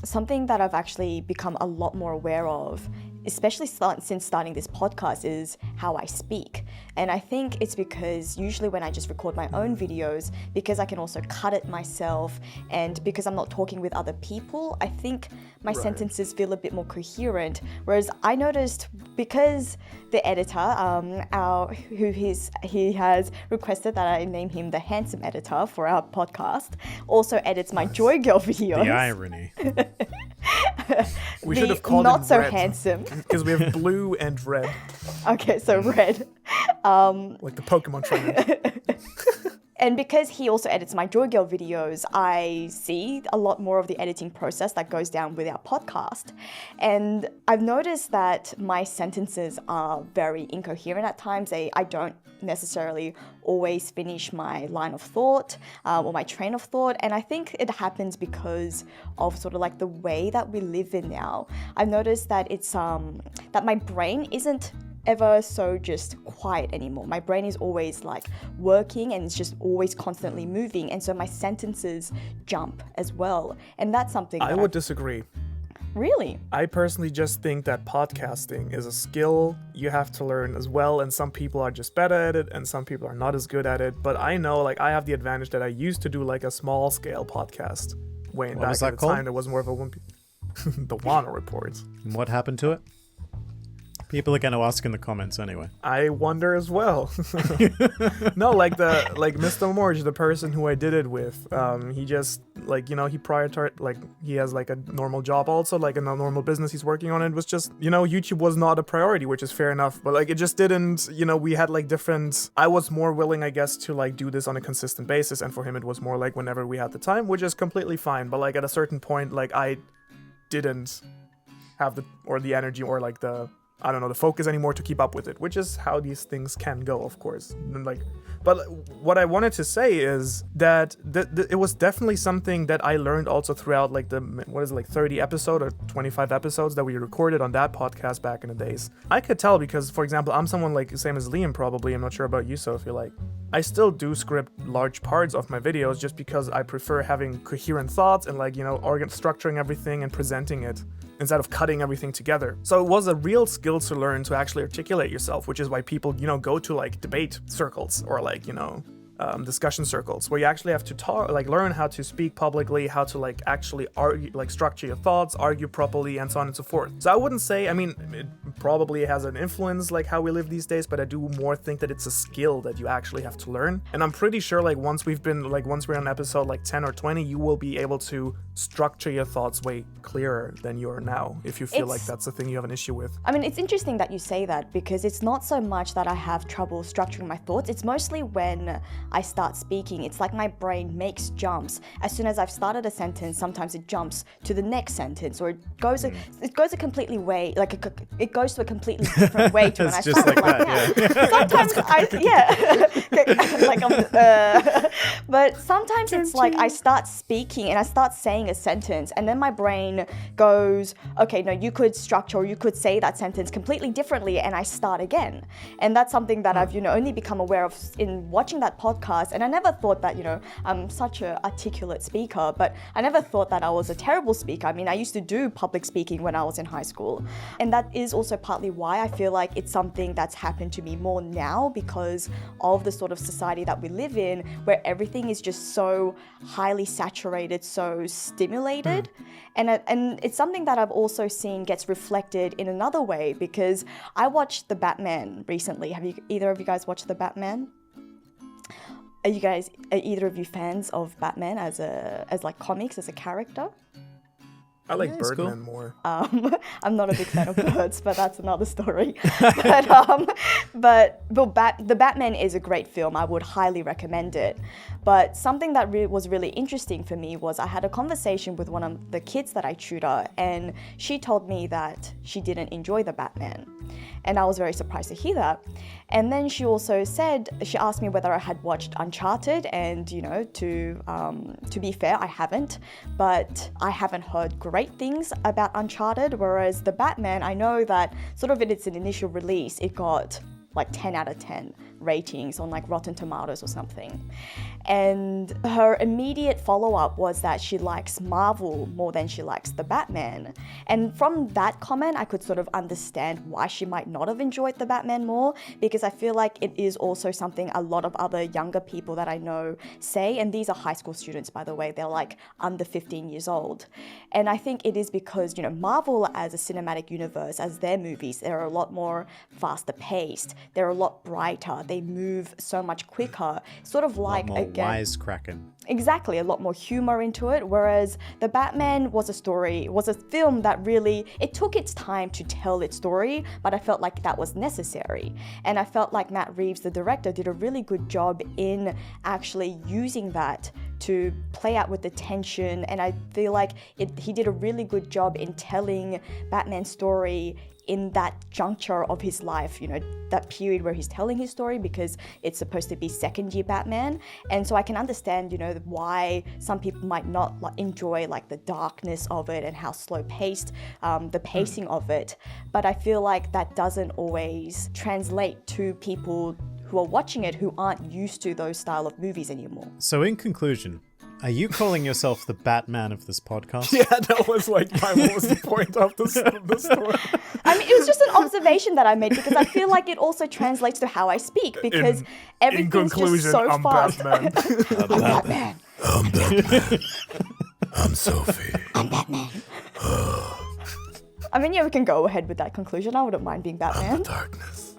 something that I've actually become a lot more aware of, especially since starting this podcast, is how I speak. And I think it's because usually when I just record my own videos, because I can also cut it myself, and because I'm not talking with other people, I think my sentences feel a bit more coherent. Whereas I noticed, because the editor, he has requested that I name him the handsome editor for our podcast, also edits my Joy Girl videos. The irony. We should have called not him so red, handsome. because we have blue and red, Okay, so red. like the Pokemon trainer. And because he also edits my Joy Girl videos, I see a lot more of the editing process that goes down with our podcast. And I've noticed that my sentences are very incoherent at times. I don't necessarily always finish my line of thought or my train of thought. And I think it happens because of sort of like the way that we live in now. I've noticed that it's that my brain isn't ever so just quiet anymore. My brain is always like working, and it's just always constantly moving, and so my sentences jump as well. And that's something I would disagree. Really? I personally just think that podcasting is a skill you have to learn as well, and some people are just better at it and some people are not as good at it. But I know, like, I have the advantage that I used to do like a small scale podcast way back at the time. It was more of a the Wano Report. And what happened to it? People are going to ask in the comments anyway. I wonder as well. No, like Mr. Morge, the person who I did it with, he just he prioritized, like he has like a normal job also, like a normal business he's working on. It was just, YouTube was not a priority, which is fair enough, but like it just didn't, we had like different, I was more willing, I guess, to like do this on a consistent basis, and for him it was more like whenever we had the time, which is completely fine. But like at a certain point, like I didn't have the energy or like the focus anymore to keep up with it, which is how these things can go, of course. But what I wanted to say is that it was definitely something that I learned also throughout like 30 episodes or 25 episodes that we recorded on that podcast back in the days. I could tell because, for example, I'm someone like same as Liam probably, I'm not sure about you, Sophie, like I still do script large parts of my videos just because I prefer having coherent thoughts and like, structuring everything and presenting it instead of cutting everything together. So it was a real skill to learn to actually articulate yourself, which is why people, go to like debate circles or like, discussion circles where you actually have to talk, like learn how to speak publicly, how to like actually argue, like structure your thoughts, argue properly, and so on and so forth. So I wouldn't say, it probably has an influence like how we live these days, but I do more think that it's a skill that you actually have to learn. And I'm pretty sure like once we're on episode like 10 or 20, you will be able to structure your thoughts way clearer than you are now, if you feel like that's the thing you have an issue with. It's interesting that you say that, because it's not so much that I have trouble structuring my thoughts. It's mostly when I start speaking, it's like my brain makes jumps. As soon as I've started a sentence, sometimes it jumps to the next sentence, or it goes a completely way, like it goes to a completely different way to when I start like that. Sometimes but sometimes it's like I start speaking and I start saying a sentence, and then my brain goes, okay, no, you could structure, or you could say that sentence completely differently, and I start again. And that's something that I've only become aware of in watching that podcast. And I never thought that I'm such an articulate speaker, but I never thought that I was a terrible speaker. I used to do public speaking when I was in high school, and that is also partly why I feel like it's something that's happened to me more now, because of the sort of society that we live in, where everything is just so highly saturated, so stimulated. And it's something that I've also seen gets reflected in another way, because I watched The Batman recently. Have either of you guys watched The Batman? Are either of you fans of Batman as like comics, as a character? I like Birdman more. I'm not a big fan of birds, but that's another story. But The Batman is a great film. I would highly recommend it. But something that was really interesting for me was I had a conversation with one of the kids that I tutor, and she told me that she didn't enjoy The Batman. And I was very surprised to hear that. And then she also she asked me whether I had watched Uncharted, and to be fair, I haven't, but I haven't heard great things about Uncharted, whereas The Batman, I know that sort of in its initial release, it got like 10 out of 10 ratings on like Rotten Tomatoes or something. And her immediate follow-up was that she likes Marvel more than she likes the Batman. And from that comment, I could sort of understand why she might not have enjoyed the Batman more, because I feel like it is also something a lot of other younger people that I know say, and these are high school students, by the way, they're like under 15 years old. And I think it is because, you know, Marvel as a cinematic universe, as their movies, they're a lot more faster paced, they're a lot brighter, they move so much quicker, sort of like, more wisecracking. Exactly, a lot more humor into it, whereas the Batman was a film that really, it took its time to tell its story, but I felt like that was necessary. And I felt like Matt Reeves, the director, did a really good job in actually using that to play out with the tension, and I feel like he did a really good job in telling Batman's story in that juncture of his life, you know, that period where he's telling his story, because it's supposed to be second year Batman. And so I can understand, you know, why some people might not enjoy like the darkness of it and how slow paced the pacing of it. But I feel like that doesn't always translate to people who are watching it who aren't used to those style of movies anymore. So in conclusion, are you calling yourself the Batman of this podcast? Yeah, that was like what was the point of the story? I mean, it was just an observation that I made, because I feel like it also translates to how I speak, because everything's just so I'm fast. Batman. I'm Batman. I'm Batman. I'm Sophie. I'm Batman. I mean, yeah, we can go ahead with that conclusion. I wouldn't mind being Batman. Darkness.